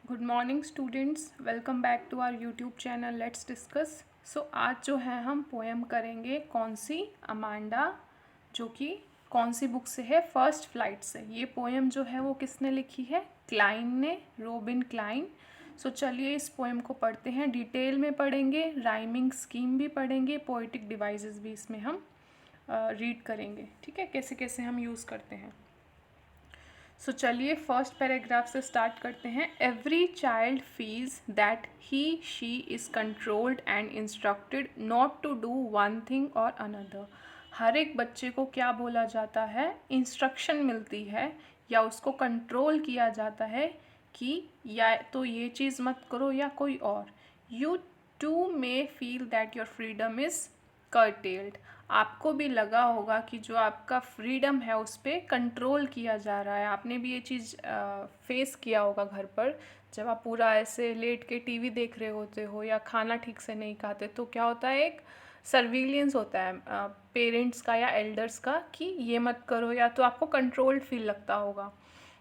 Good morning students, welcome back to our YouTube channel let's discuss. आज जो है हम पोएम करेंगे कौन सी, अमांडा, जो कि कौन सी बुक से है, फर्स्ट फ्लाइट से। ये पोएम जो है वो किसने लिखी है, क्लाइन ने, रॉबिन क्लाइन। चलिए इस पोएम को पढ़ते हैं, डिटेल में पढ़ेंगे, राइमिंग स्कीम भी पढ़ेंगे, पोइटिक डिवाइसेस भी इसमें हम रीड करेंगे। ठीक है, कैसे कैसे हम यूज़ करते हैं। चलिए फर्स्ट पैराग्राफ से स्टार्ट करते हैं। Every child feels that he she is controlled and instructed not to do one thing or another. हर एक बच्चे को क्या बोला जाता है, इंस्ट्रक्शन मिलती है या उसको कंट्रोल किया जाता है कि या तो ये चीज़ मत करो या कोई और। You too may feel that your freedom is curtailed. आपको भी लगा होगा कि जो आपका फ्रीडम है उस पर कंट्रोल किया जा रहा है। आपने भी ये चीज़ फेस किया होगा घर पर, जब आप पूरा ऐसे लेट के टीवी देख रहे होते हो या खाना ठीक से नहीं खाते, तो क्या होता है, एक सर्विलियंस होता है पेरेंट्स का या एल्डर्स का कि ये मत करो, या तो आपको कंट्रोल्ड फील लगता होगा।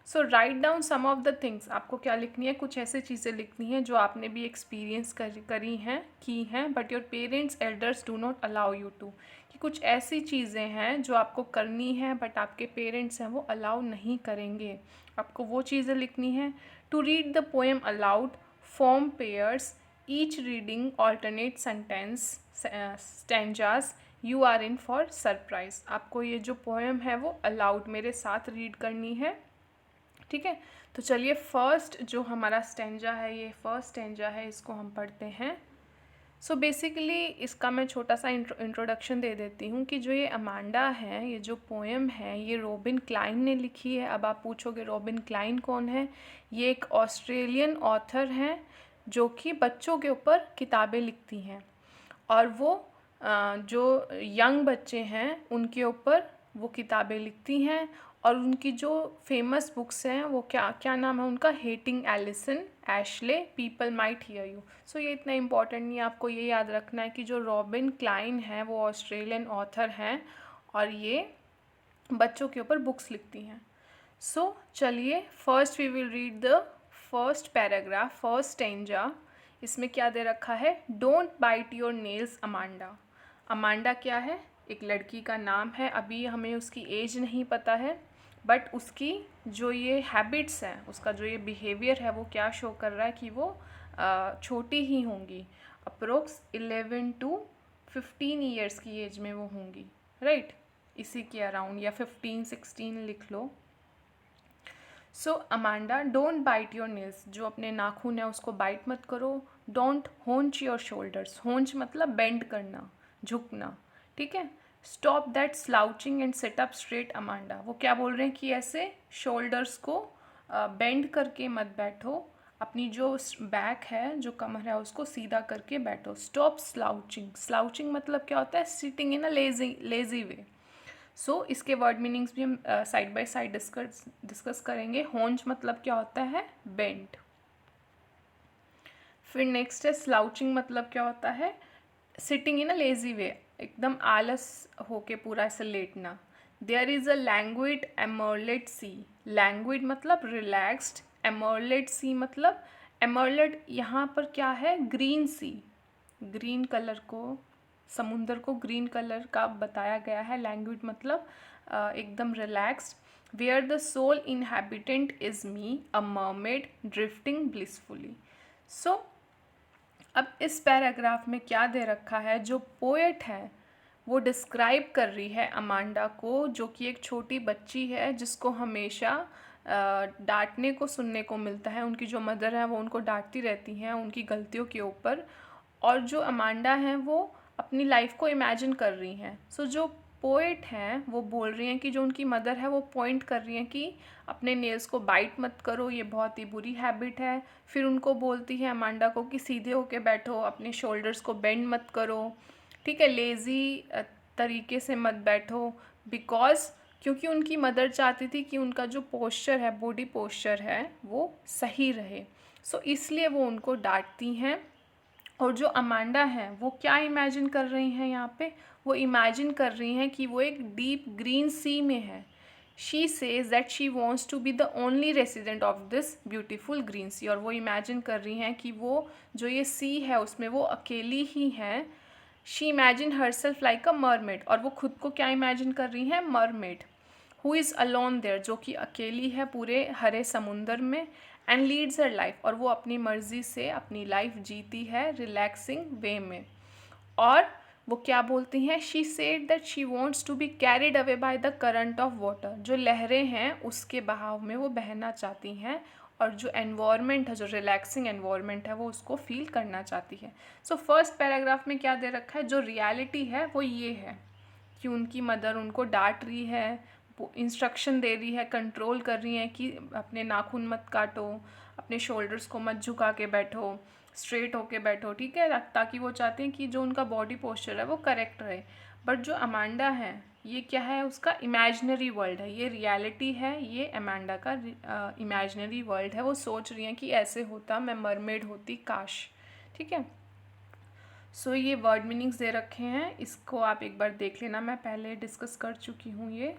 Write down some of the things. आपको क्या लिखनी है, कुछ ऐसी चीज़ें लिखनी है जो आपने भी एक्सपीरियंस करी हैं, की हैं, but your parents elders do not allow you to. कि कुछ ऐसी चीज़ें हैं जो आपको करनी है बट आपके पेरेंट्स हैं वो अलाउ नहीं करेंगे, आपको वो चीज़ें लिखनी है। To read the poem aloud, form pairs, each reading alternate sentence stanzas, you are in for surprise. आपको ये जो पोएम है वो अलाउड मेरे साथ रीड करनी है। ठीक है, तो चलिए फर्स्ट जो हमारा स्टेंजा है, ये फर्स्ट स्टेंजा है, इसको हम पढ़ते हैं। बेसिकली इसका मैं छोटा सा इंट्रोडक्शन दे देती हूँ कि जो ये अमांडा है, ये जो पोएम है, ये रॉबिन क्लाइन ने लिखी है। अब आप पूछोगे रॉबिन क्लाइन कौन है? ये एक ऑस्ट्रेलियन ऑथर हैं जो कि बच्चों के ऊपर किताबें लिखती हैं, और वो जो यंग बच्चे हैं उनके ऊपर वो किताबें लिखती हैं। और उनकी जो फेमस बुक्स हैं वो क्या क्या नाम है उनका, hating Alison, Ashley, people might hear you. ये इतना इम्पॉर्टेंट नहीं है, आपको ये याद रखना है कि जो रॉबिन क्लाइन है वो ऑस्ट्रेलियन ऑथर हैं और ये बच्चों के ऊपर बुक्स लिखती हैं। चलिए first we will read the first paragraph, first stanza. इसमें क्या दे रखा है, don't bite your nails Amanda. Amanda क्या है, एक लड़की का नाम है। अभी हमें उसकी एज नहीं पता है, बट उसकी जो ये हैबिट्स हैं, उसका जो ये बिहेवियर है, वो क्या शो कर रहा है कि वो छोटी ही होंगी, अप्रोक्स 11 to 15 ईयर्स की एज में वो होंगी, राइट, इसी के अराउंड, या 15-16 लिख लो। Amanda, don't bite your nails, जो अपने नाखून है उसको बाइट मत करो। Don't hunch your shoulders, hunch मतलब बेंड करना, झुकना, ठीक है। Stop that slouching and sit up straight Amanda, वो क्या बोल रहे हैं कि ऐसे शोल्डर्स को बेंड करके मत बैठो, अपनी जो बैक है, जो कमर है, उसको सीधा करके बैठो। स्टॉप स्लाउचिंग, स्लाउचिंग मतलब क्या होता है, सिटिंग इन अ लेजी वे। इसके वर्ड मीनिंग्स भी हम साइड बाय साइड डिस्कस करेंगे। होंच मतलब क्या होता है, बेंड। फिर नेक्स्ट है स्लाउचिंग, मतलब क्या होता है, सिटिंग इन अ लेजी वे, एकदम आलस होके पूरा ऐसे लेटना। देयर इज़ अ लैंग्विड एमर्लेट सी, लैंग्विड मतलब रिलैक्स्ड, एमर्लेट सी मतलब, एमर्लेट यहाँ पर क्या है, ग्रीन सी, ग्रीन कलर को, समुंदर को ग्रीन कलर का बताया गया है। लैंग्वेज मतलब एकदम relaxed. Where the soul inhabitant is me, a mermaid drifting blissfully. अब इस पैराग्राफ में क्या दे रखा है, जो पोएट है वो डिस्क्राइब कर रही है अमांडा को, जो कि एक छोटी बच्ची है जिसको हमेशा डांटने को सुनने को मिलता है। उनकी जो मदर है वो उनको डांटती रहती हैं उनकी गलतियों के ऊपर, और जो अमांडा हैं वो अपनी लाइफ को इमेजिन कर रही हैं। जो पोएट हैं वो बोल रही हैं कि जो उनकी मदर है वो पॉइंट कर रही हैं कि अपने नेल्स को बाइट मत करो, ये बहुत ही बुरी हैबिट है। फिर उनको बोलती है अमांडा को कि सीधे होके बैठो, अपने शोल्डर्स को बेंड मत करो, ठीक है, लेज़ी तरीके से मत बैठो, बिकॉज क्योंकि उनकी मदर चाहती थी कि उनका जो पोस्चर है, बॉडी पोस्चर है, वो सही रहे। इसलिए वो उनको डांटती हैं। और जो अमांडा हैं वो क्या इमेजिन कर रही हैं यहाँ पे, वो इमेजिन कर रही हैं कि वो एक डीप ग्रीन सी में है, she says that she wants to be the only resident of this beautiful green sea. और वो इमेजिन कर रही हैं कि वो जो ये सी है उसमें वो अकेली ही हैं। She imagine herself like a mermaid, और वो खुद को क्या इमेजिन कर रही हैं, mermaid. Who is alone there, जो कि अकेली है पूरे हरे समुंदर में। एंड लीड्स हर लाइफ, और वो अपनी मर्जी से अपनी लाइफ जीती है रिलैक्सिंग वे में। और वो क्या बोलती हैं, she said that she wants to be carried away by the current of water, जो लहरें हैं उसके बहाव में वो बहना चाहती हैं, और जो एनवायरनमेंट है, जो रिलैक्सिंग एनवायरनमेंट है, वो उसको फील करना चाहती है। सो फर्स्ट पैराग्राफ में क्या दे रखा है, जो रियलिटी है वो ये है कि उनकी मदर उनको डांट रही है, वो इंस्ट्रक्शन दे रही है, कंट्रोल कर रही हैं कि अपने नाखून मत काटो, अपने शोल्डर्स को मत झुका के बैठो, स्ट्रेट होके बैठो, ठीक है, ताकि वो चाहते हैं कि जो उनका बॉडी पोस्चर है वो करेक्ट रहे। बट जो अमांडा है ये क्या है, उसका इमेजिनरी वर्ल्ड है, ये रियलिटी है, ये अमांडा का इमेजिनरी वर्ल्ड है। वो सोच रही हैं कि ऐसे होता, मैं मरमेड होती, काश। ठीक है, सो ये वर्ड मीनिंग्स दे रखे हैं, इसको आप एक बार देख लेना, मैं पहले डिस्कस कर चुकी हूँ ये।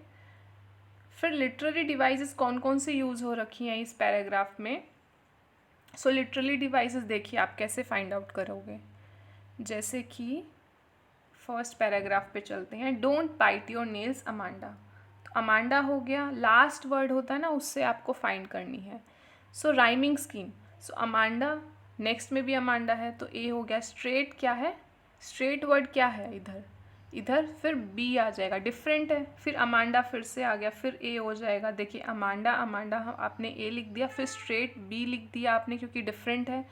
फिर लिटरेरी डिवाइसेस कौन कौन से यूज़ हो रखी हैं इस पैराग्राफ में। सो लिटरली डिवाइसेस देखिए आप कैसे फाइंड आउट करोगे। जैसे कि फर्स्ट पैराग्राफ पे चलते हैं, don't bite your nails Amanda. तो अमांडा हो गया, लास्ट वर्ड होता है ना, उससे आपको फाइंड करनी है। सो राइमिंग स्कीम, सो अमांडा, नेक्स्ट में भी अमांडा है, तो ए हो गया। स्ट्रेट क्या है, स्ट्रेट वर्ड क्या है इधर, इधर फिर बी आ जाएगा, डिफरेंट है, फिर अमांडा फिर से आ गया, फिर ए हो जाएगा। देखिए अमांडा अमांडा हम आपने ए लिख दिया, फिर स्ट्रेट बी लिख दिया आपने क्योंकि डिफरेंट है।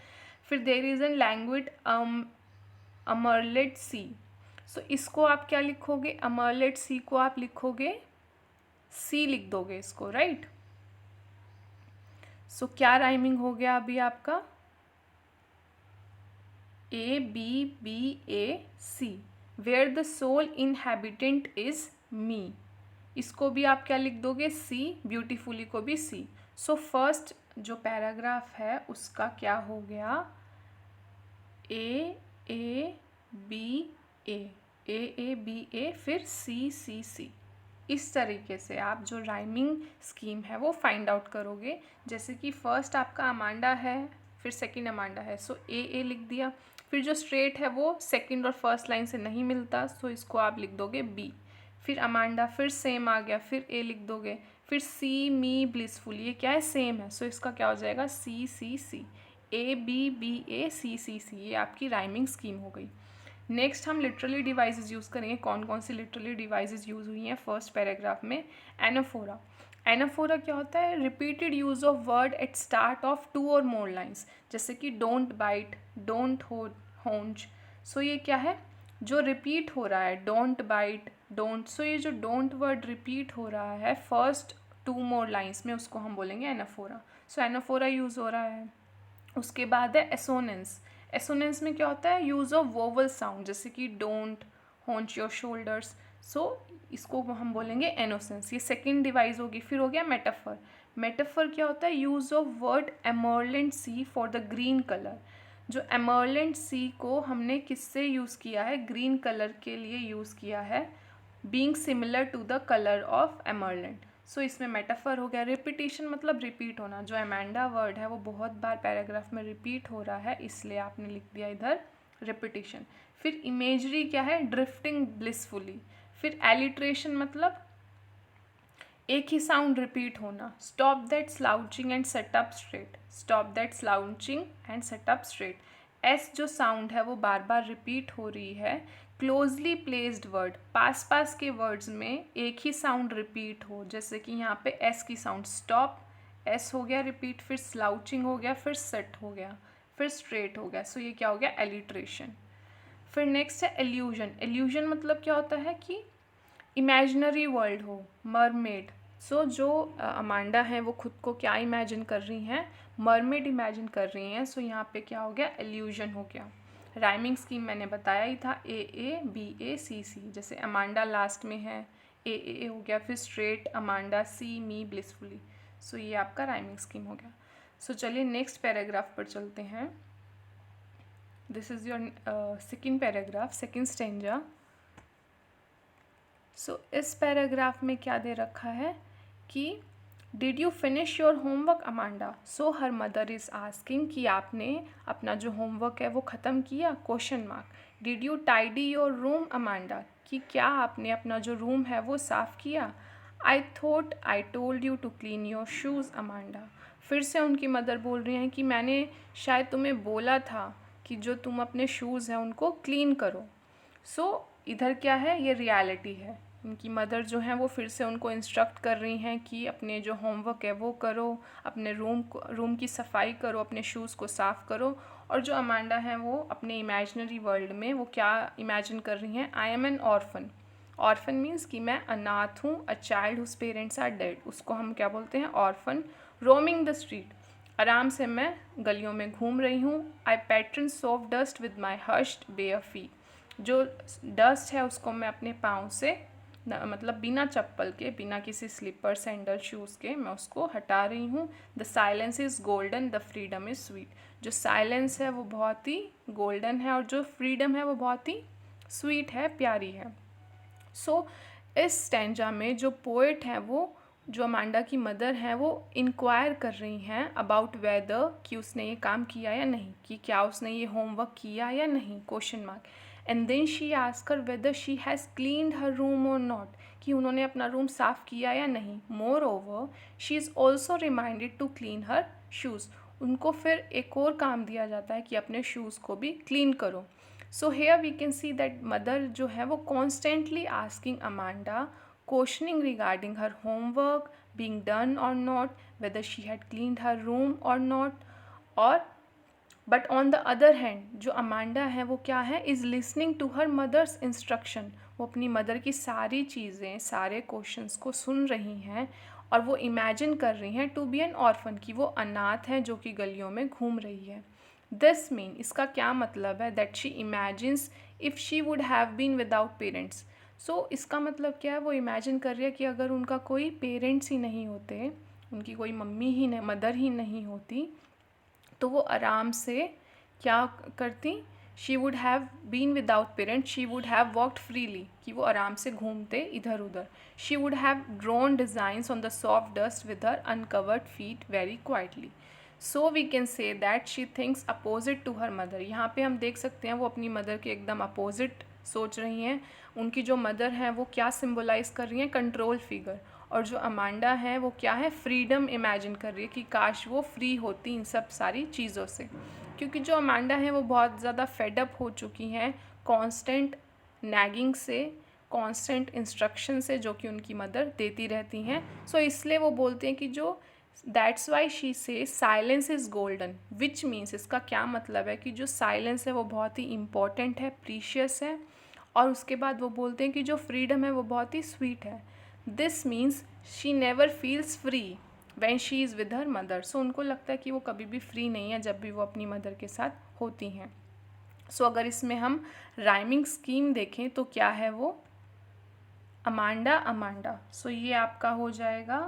फिर देयर इज़ एन लैंग्वेज अमरलेट सी, सो इसको आप क्या लिखोगे, अमरलेट सी को आप लिखोगे सी लिख दोगे इसको, राइट। सो क्या राइमिंग हो गया अभी आपका, A B B A C, where the soul inhabitant is me, इसको भी आप क्या लिख दोगे, सी, ब्यूटीफुली को भी सी। सो फर्स्ट जो पैराग्राफ है उसका क्या हो गया, ए बी ए बी ए, फिर सी सी सी। इस तरीके से आप जो राइमिंग स्कीम है वो फाइंड आउट करोगे। जैसे कि फर्स्ट आपका अमांडा है, फिर सेकंड अमांडा है, सो ए लिख दिया। फिर जो स्ट्रेट है वो सेकंड और फर्स्ट लाइन से नहीं मिलता, सो इसको आप लिख दोगे बी। फिर अमांडा, फिर सेम आ गया, फिर ए लिख दोगे। फिर सी मी ब्लिसफुल, ये क्या है, सेम है, सो इसका क्या हो जाएगा, सी सी सी। ए बी ए सी सी सी, ये आपकी राइमिंग स्कीम हो गई। नेक्स्ट हम लिटरली डिवाइसेस यूज़ करेंगे। कौन कौन सी लिटरली डिवाइसेस यूज़ हुई हैं फर्स्ट पैराग्राफ में, एनाफोरा। एनाफोरा क्या होता है, repeated use of word at start of two और मोर लाइन्स, जैसे कि don't bite, don't hunch. So ये क्या है, जो रिपीट हो रहा है, डोंट बाइट, डोंट, सो ये जो डोंट वर्ड रिपीट हो रहा है फर्स्ट टू मोर लाइन्स में, उसको हम बोलेंगे एनाफोरा। सो एनाफोरा यूज़ हो रहा है। उसके बाद है एसोनेंस। एसोनेंस में क्या होता है, यूज़ ऑफ वोवल साउंड, जैसे कि डोंट, होंच योर शोल्डर्स, सो इसको हम बोलेंगे एनोसेंस। ये सेकंड डिवाइस होगी। फिर हो गया मेटाफर। मेटाफर क्या होता है, use of word emerald sea for the green colour. जो एमरलेंट सी को हमने किससे यूज़ किया है, ग्रीन कलर के लिए यूज़ किया है, being similar to the colour of emerald. So इसमें मेटाफर हो गया। रिपीटिशन मतलब रिपीट होना, जो अमांडा वर्ड है वो बहुत बार पैराग्राफ में रिपीट हो रहा है, इसलिए आपने लिख दिया इधर रिपीटिशन। फिर इमेजरी क्या है, ड्रिफ्टिंग ब्लिसफुली। फिर एलिट्रेशन मतलब एक ही साउंड रिपीट होना, stop that slouching and sit up straight, stop that slouching and sit up straight. S जो साउंड है वो बार बार रिपीट हो रही है। क्लोजली प्लेस्ड वर्ड, पास पास के वर्ड्स में एक ही साउंड रिपीट हो, जैसे कि यहाँ पे एस की साउंड, स्टॉप, एस हो गया रिपीट, फिर स्लाउचिंग हो गया, फिर सेट हो गया, फिर स्ट्रेट हो गया। सो ये क्या हो गया, एलिट्रेशन। फिर नेक्स्ट है एल्यूजन। एल्यूजन मतलब क्या होता है कि इमेजिनरी वर्ल्ड हो, मरमेड। सो जो अमांडा हैं वो खुद को क्या इमेजिन कर रही हैं, मरमेड इमेजिन कर रही हैं। सो यहाँ पे क्या हो गया, एल्यूजन हो गया। राइमिंग स्कीम मैंने बताया ही था, ए बी ए सी सी। जैसे अमांडा लास्ट में है, ए हो गया, फिर स्ट्रेट अमांडा, सी मी ब्लिसफुली। सो ये आपका राइमिंग स्कीम हो गया। सो चलिए नेक्स्ट पैराग्राफ पर चलते हैं। This is your second paragraph, second stanza. So इस पैराग्राफ में क्या दे रखा है, कि did you finish your homework Amanda. So हर मदर इज़ आस्किंग कि आपने अपना जो होमवर्क है वो ख़त्म किया, question mark. Did you tidy your room Amanda, कि क्या आपने अपना जो रूम है वो साफ़ किया। I thought I told you to clean your shoes Amanda. फिर से उनकी मदर बोल रही हैं कि मैंने शायद तुम्हें बोला था कि जो तुम अपने शूज़ हैं उनको क्लीन करो। सो इधर क्या है, ये रियलिटी है। इनकी मदर जो हैं वो फिर से उनको इंस्ट्रक्ट कर रही हैं कि अपने जो होमवर्क है वो करो, अपने रूम की सफाई करो, अपने शूज़ को साफ़ करो। और जो अमांडा हैं वो अपने इमेजिनरी वर्ल्ड में वो क्या इमेजिन कर रही हैं, I am an orphan. Orphan means कि मैं अनाथ हूँ, a child whose parents are dead, उसको हम क्या बोलते हैं, ऑर्फन। रोमिंग द स्ट्रीट, आराम से मैं गलियों में घूम रही हूँ। I pattern soft dust with my hushed bare feet, जो डस्ट है उसको मैं अपने पाँव से मतलब बिना चप्पल के, बिना किसी स्लीपर सैंडल शूज़ के मैं उसको हटा रही हूँ। The silence is golden, the freedom is sweet, जो साइलेंस है वो बहुत ही गोल्डन है और जो फ्रीडम है वो बहुत ही स्वीट है, प्यारी है। सो इस स्टैंजा में जो पोएट हैं वो, जो अमांडा की मदर हैं, वो इंक्वायर कर रही हैं अबाउट वेदर, कि उसने ये काम किया या नहीं, कि क्या उसने ये होमवर्क किया या नहीं, question mark. And then she asks whether she has cleaned her room और नॉट, कि उन्होंने अपना रूम साफ़ किया या नहीं। Moreover she is also reminded to clean her shoes, उनको फिर एक और काम दिया जाता है कि अपने शूज़ को भी क्लीन करो। So here we can see that mother जो है वो constantly asking Amanda questioning regarding her homework being done or not, whether she had cleaned her room or not, और but on the other hand जो Amanda है वो क्या है, is listening to her mother's instruction, वो अपनी mother की सारी चीज़ें, सारे क्वेश्चंस को सुन रही हैं और वो इमेजिन कर रही हैं टू बी एन ऑर्फन, कि वो अनाथ है जो कि गलियों में घूम रही है। दिस मीन, इसका क्या मतलब है, that she imagines if she would have been without parents. So इसका मतलब क्या है, वो इमेजिन कर रही है कि अगर उनका कोई पेरेंट्स ही नहीं होते, उनकी कोई मम्मी ही नहीं, मदर ही नहीं होती, तो वो आराम से क्या करती, she would have been without parents, she would have walked freely, कि वो आराम से घूमते इधर उधर। She would have drawn designs on the soft dust with her uncovered feet very quietly. So we can say that she thinks opposite to her mother. यहाँ पे हम देख सकते हैं वो अपनी मदर के एकदम अपोजिट सोच रही हैं। उनकी जो मदर हैं वो क्या सिम्बोलाइज़ कर रही हैं, कंट्रोल फिगर। और जो अमांडा है वो क्या है, फ्रीडम इमेजिन कर रही है कि काश वो फ्री होती इन सब सारी चीज़ों से। क्योंकि जो अमांडा है वो बहुत ज़्यादा फेडअप हो चुकी हैं कांस्टेंट नैगिंग से, कांस्टेंट इंस्ट्रक्शन से जो कि उनकी मदर देती रहती हैं। सो इसलिए वो बोलते हैं कि जो दैट्स वाई शी से silence is golden, which means, इसका क्या मतलब है कि जो साइलेंस है वो बहुत ही इम्पॉर्टेंट है, प्रीशियस है। और उसके बाद वो बोलते हैं कि जो फ्रीडम है वो बहुत ही स्वीट है। This means she never feels free when she is with her mother. So उनको लगता है कि वो कभी भी फ्री नहीं है जब भी वो अपनी मदर के साथ होती हैं। सो अगर इसमें हम राइमिंग स्कीम देखें तो क्या है वो, अमांडा अमांडा। सो ये आपका हो जाएगा,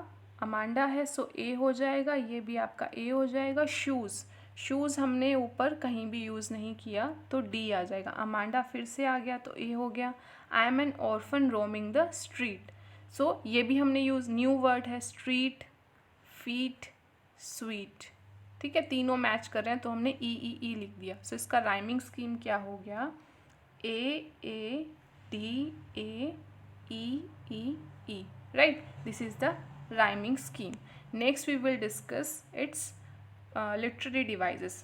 अमांडा है सो ए हो जाएगा, ये भी आपका ए हो जाएगा। शूज़, शूज़ हमने ऊपर कहीं भी यूज़ नहीं किया तो डी आ जाएगा। अमांडा फिर से आ गया तो ए हो गया। I am an orphan roaming the street, so ये भी हमने यूज़, न्यू वर्ड है, स्ट्रीट, फीट, स्वीट, ठीक है, तीनों मैच कर रहे हैं तो हमने ई ई ई लिख दिया। सो इसका राइमिंग स्कीम क्या हो गया, A D A E, E, E, right? This is the rhyming scheme. Next we will discuss its literary devices.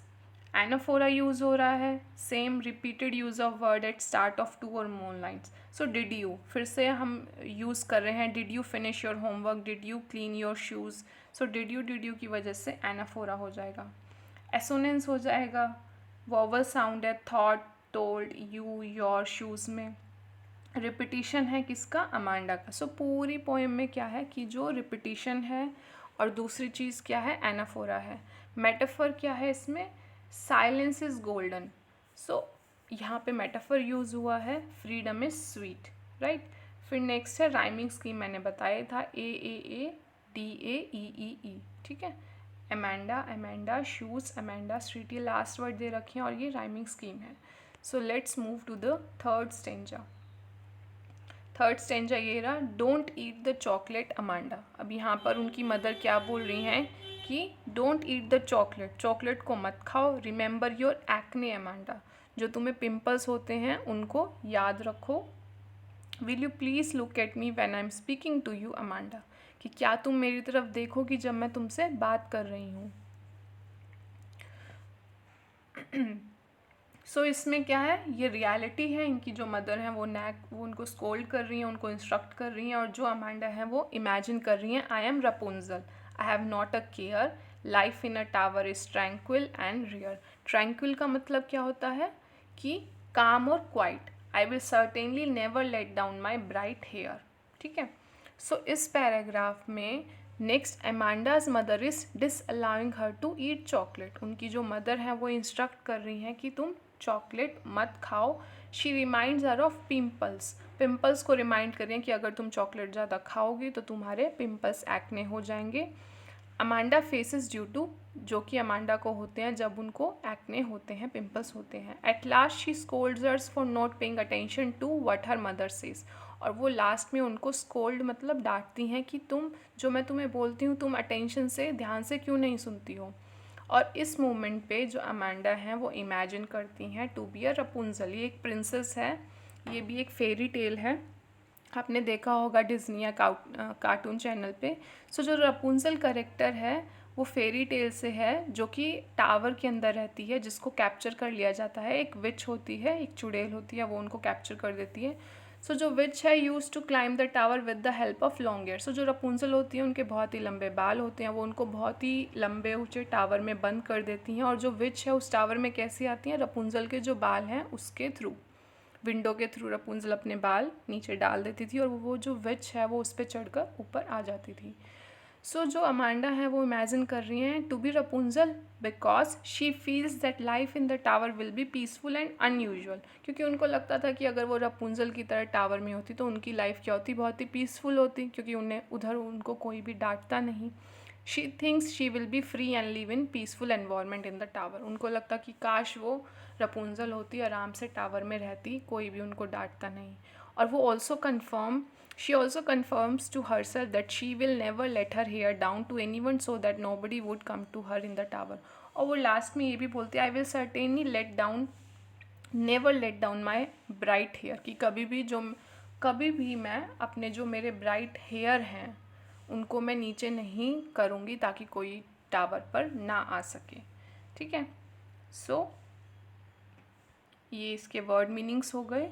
Anaphora use हो रहा है, same repeated use of word at start of 2 or more lines. So did you, फिर से हम use कर रहे हैं did you finish your homework, did you clean your shoes. So did you की वजह से anaphora हो जाएगा। Assonance हो जाएगा, vowel sound है thought, told, you, your, shoes में। रिपीटिशन है किसका, अमांडा का। सो पूरी पोएम में क्या है कि जो रिपीटिशन है और दूसरी चीज़ क्या है, एनाफोरा है। मेटाफर क्या है इसमें, साइलेंस इज़ गोल्डन। सो यहाँ पे मेटाफर यूज़ हुआ है, फ्रीडम इज़ स्वीट, राइट। फिर नेक्स्ट है राइमिंग स्कीम, मैंने बताया था A D A E E, ठीक है। Amanda Amanda, shoes Amanda, street, ये लास्ट वर्ड दे रखे हैं और ये राइमिंग स्कीम है। So let's move to the third stanza. Third stanza ये रहा, don't eat the chocolate Amanda. अब यहाँ पर उनकी मदर क्या बोल रही हैं कि don't eat the chocolate, chocolate को मत खाओ। रिमेंबर योर एक्ने अमांडा, जो तुम्हें पिंपल्स होते हैं उनको याद रखो। Will you please look at me when I am speaking to you Amanda, कि क्या तुम मेरी तरफ देखोगी जब मैं तुमसे बात कर रही हूँ। सो इसमें क्या है, ये रियलिटी है, इनकी जो मदर हैं वो उनको स्कोल्ड कर रही हैं, उनको इंस्ट्रक्ट कर रही हैं, और जो अमांडा है वो इमेजिन कर रही हैं, I am Rapunzel, I have not a care, life in a tower is tranquil and rare. Tranquil का मतलब क्या होता है कि काम और quiet. I will certainly never let down my bright hair. ठीक है, सो इस पैराग्राफ में next, Amanda's mother is disallowing her to eat chocolate. उनकी जो मदर है वो इंस्ट्रक्ट कर रही हैं कि तुम चॉकलेट मत खाओ। She reminds her of pimples, pimples को रिमाइंड कर रही हैं कि अगर तुम चॉकलेट ज़्यादा खाओगी तो तुम्हारे पिम्पल्स एक्ने हो जाएंगे। अमांडा फेसेस ड्यू टू, जो कि अमांडा को होते हैं जब उनको एक्ने होते हैं, पिंपल्स होते हैं। At last she scolds hers for not paying attention to what her mother says, और वो लास्ट में उनको स्कोल्ड मतलब डांटती हैं कि तुम, जो मैं तुम्हें बोलती हूँ तुम अटेंशन से, ध्यान से क्यों नहीं सुनती हो। और इस मोमेंट पे जो अमांडा हैं वो इमेजिन करती हैं टू बी अ रपुंजल। ये एक प्रिंसेस है, ये भी एक फेरी टेल है, आपने देखा होगा डिज्नी या कार्टून चैनल पे। सो जो रपुंजल करेक्टर है वो फेरी टेल से है, जो कि टावर के अंदर रहती है, जिसको कैप्चर कर लिया जाता है। एक विच होती है, एक चुड़ैल होती है, वो उनको कैप्चर कर देती है। सो जो विच है use to climb the tower with the help of long hair. So जो रपुंजल होती है उनके बहुत ही लंबे बाल होते हैं, वो उनको बहुत ही लंबे ऊंचे टावर में बंद कर देती हैं। और जो विच है उस टावर में कैसे आती हैं, रपुंजल के जो बाल हैं उसके थ्रू, विंडो के थ्रू रपुंजल अपने बाल नीचे डाल देती थी और वो जो विच है वो उस पर चढ़कर ऊपर आ जाती थी। सो जो अमांडा है वो इमेजिन कर रही हैं to be Rapunzel because she feels that life in the tower will be peaceful and unusual. क्योंकि उनको लगता था कि अगर वो रपुंजल की तरह टावर में होती तो उनकी लाइफ क्या होती, बहुत ही पीसफुल होती, क्योंकि उन्हें उधर उनको कोई भी डांटता नहीं। She thinks she will be free and live in peaceful environment in the tower. उनको लगता कि काश वो रपुंजल होती, आराम से टावर में रहती, कोई भी उनको डांटता नहीं। और वो she also confirms to herself that she will never let her hair down to anyone so that nobody would come to her in the tower। और वो लास्ट में ये भी बोलती है, I will certainly never let down my bright hair, कि कभी भी मैं अपने जो मेरे ब्राइट हेयर हैं उनको मैं नीचे नहीं करूँगी ताकि कोई टावर पर ना आ सके। ठीक है, सो ये इसके वर्ड मीनिंग्स हो गए।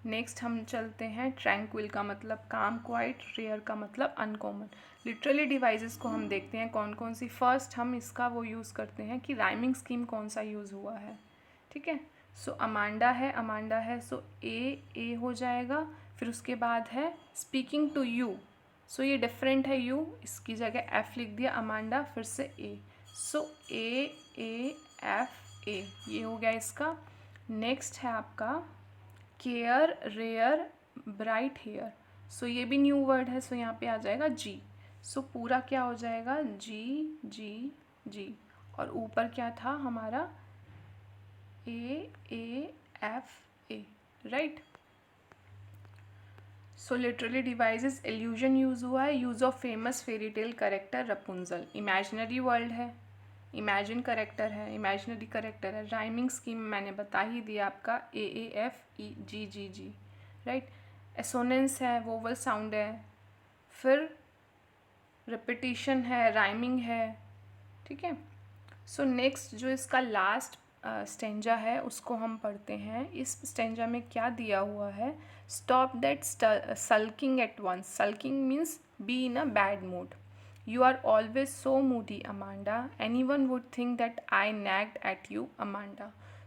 नेक्स्ट हम चलते हैं, ट्रैंक्विल का मतलब काम, क्वाइट, रेयर का मतलब अनकॉमन। लिटरली डिवाइसेस को हम देखते हैं कौन कौन सी। फर्स्ट हम इसका वो यूज़ करते हैं कि राइमिंग स्कीम कौन सा यूज़ हुआ है। ठीक है, सो अमांडा है, सो ए हो जाएगा। फिर उसके बाद है स्पीकिंग टू यू, सो ये डिफरेंट है, यू इसकी जगह एफ लिख दिया, अमांडा फिर से ए, सो ए एफ ए, ये हो गया इसका। नेक्स्ट है आपका केयर, रेयर, ब्राइट हेयर, सो ये भी न्यू वर्ड है, सो यहाँ पे आ जाएगा जी। सो पूरा क्या हो जाएगा, जी जी जी, और ऊपर क्या था हमारा A F A, right. So literally devices, allusion use हुआ है, use of famous fairy tale character Rapunzel. Imaginary world है, इमेजिन करेक्टर है, इमेजिनरी करेक्टर है। राइमिंग स्कीम मैंने बता ही दिया आपका, A F E G G G, right. Assonance है, वोवल साउंड है, फिर रिपीटिशन है, राइमिंग है। ठीक है, सो नेक्स्ट जो इसका लास्ट स्टेंजा है उसको हम पढ़ते हैं। इस स्टेंजा में क्या दिया हुआ है, stop that sulking at once. Sulking means be in a bad mood. You are always so moody, Amanda. Anyone would think that I nagged at you, Amanda.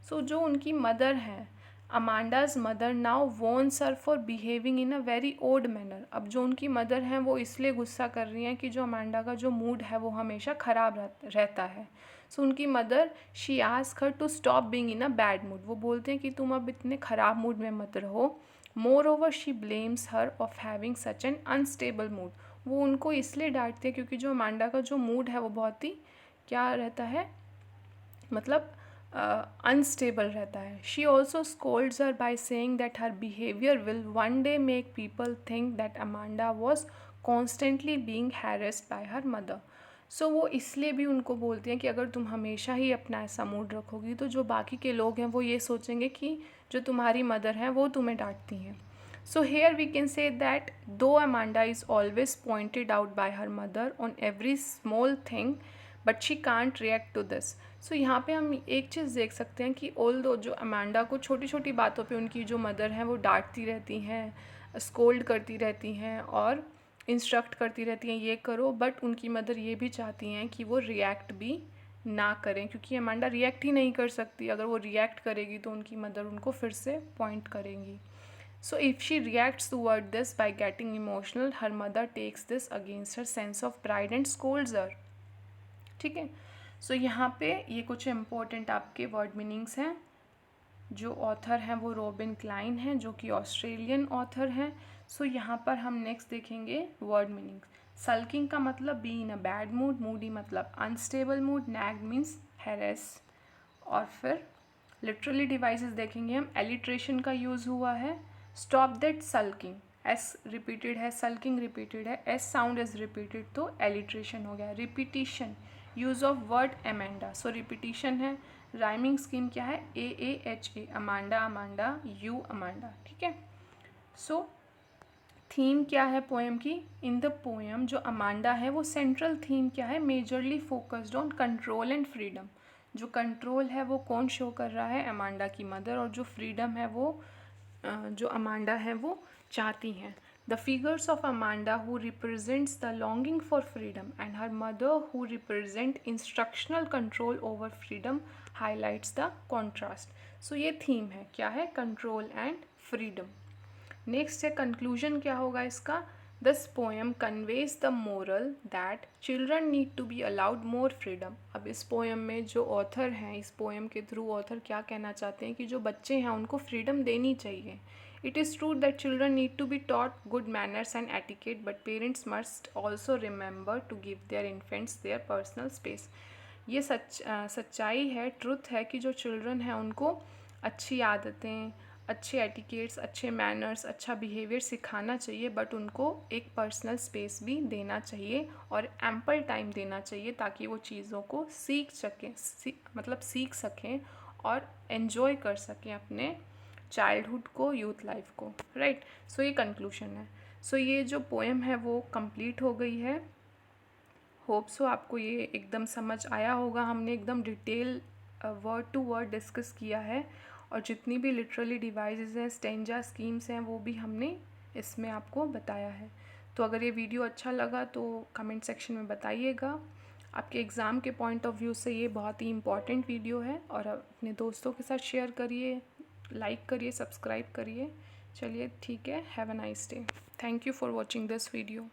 So जो उनकी मदर हैं, Amanda's mother now warns her for behaving in a very odd manner. अब जो उनकी mother हैं वो इसलिए गुस्सा कर रही हैं कि जो अमांडा का जो मूड है वो हमेशा ख़राब रहता है। सो उनकी mother, she ask her to stop being in a bad mood. वो बोलते हैं कि तुम अब इतने ख़राब मूड में मत रहो। More over she blames her of having such an unstable mood. वो उनको इसलिए डांटते हैं क्योंकि जो अमांडा का जो मूड है वो बहुत ही क्या रहता है, मतलब अनस्टेबल रहता है। She also scolds her by saying that her behaviour will one day make people think that Amanda was constantly being harassed by her mother. So वो इसलिए भी उनको बोलती हैं कि अगर तुम हमेशा ही अपना ऐसा मूड रखोगी तो जो बाकी के लोग हैं वो ये सोचेंगे कि जो तुम्हारी मदर हैं वो तुम्हें डांटती हैं। So here we can say that though Amanda is always pointed out by her mother on every small thing, but she can't react to this. So यहाँ पे हम एक चीज़ देख सकते हैं कि although जो अमांडा को छोटी छोटी बातों पे उनकी जो मदर हैं वो डांटती रहती हैं, स्कोल्ड करती रहती हैं और इंस्ट्रक्ट करती रहती हैं ये करो, बट उनकी मदर ये भी चाहती हैं कि वो रिएक्ट भी ना करें, क्योंकि अमांडा रिएक्ट ही नहीं कर सकती। अगर वो रिएक्ट करेगी तो उनकी मदर उनको फिर से पॉइंट करेंगी। So if she reacts toward this by getting emotional, her mother takes this against her sense of pride and scolds her. ठीक है, सो यहाँ पे ये कुछ इम्पोर्टेंट आपके वर्ड मीनिंग्स हैं। जो ऑथर हैं वो रॉबिन क्लाइन हैं, जो कि ऑस्ट्रेलियन ऑथर हैं। सो यहाँ पर हम नेक्स्ट देखेंगे वर्ड मीनिंग्स। सल्किंग का मतलब be in a bad mood, moody मतलब unstable mood, nag means harass. और फिर लिटरली डिवाइसेस देखेंगे हम। एलिट्रेशन का यूज़ हुआ है, stop that sulking, S repeated है, सल्किंग रिपीटेड है, एस साउंड इज रिपीटेड तो एलिट्रेशन हो गया। Repetition, use of word Amanda, so repetition है। राइमिंग स्कीम क्या है, AAHA, Amanda Amanda, you Amanda, ठीक है। सो थीम क्या है पोएम की, इन द पोएम जो अमांडा है वो सेंट्रल थीम क्या है, majorly focused on control and freedom. जो कंट्रोल है वो कौन शो कर रहा है, अमांडा की मदर, और जो फ्रीडम है वो जो अमांडा है वो चाहती हैं। The figures of Amanda who represents the longing for freedom and her mother who represent instructional control over freedom highlights the contrast. So ये थीम है, क्या है, कंट्रोल एंड फ्रीडम। नेक्स्ट है कंक्लूजन, क्या होगा इसका, this poem conveys the moral that children need to be allowed more freedom. अब इस पोएम में जो ऑथर हैं, इस पोएम के थ्रू ऑथर क्या कहना चाहते हैं कि जो बच्चे हैं उनको फ्रीडम देनी चाहिए। It is true that children need to be taught good manners and etiquette, but parents must also remember to give their infants their personal space. ये सच्चाई है, ट्रुथ है कि जो चिल्ड्रन हैं उनको अच्छी आदतें, अच्छे एटिकेट्स, अच्छे मैनर्स, अच्छा बिहेवियर सिखाना चाहिए, बट उनको एक पर्सनल स्पेस भी देना चाहिए और एम्पल टाइम देना चाहिए ताकि वो चीज़ों को सीख सीख सकें और एन्जॉय कर सकें अपने चाइल्डहुड को, यूथ लाइफ को, राइट। सो ये कंक्लूशन है। सो ये जो पोएम है वो कंप्लीट हो गई है। होप सो आपको ये एकदम समझ आया होगा। हमने एकदम detail word to word discuss किया है और जितनी भी लिटरली डिवाइसेस हैं, स्टेंजा स्कीम्स हैं, वो भी हमने इसमें आपको बताया है। तो अगर ये वीडियो अच्छा लगा तो कमेंट सेक्शन में बताइएगा। आपके एग्ज़ाम के पॉइंट ऑफ व्यू से ये बहुत ही इम्पॉर्टेंट वीडियो है और अपने दोस्तों के साथ शेयर करिए, लाइक करिए, सब्सक्राइब करिए। चलिए ठीक है, have a nice day. Thank you for watching this video.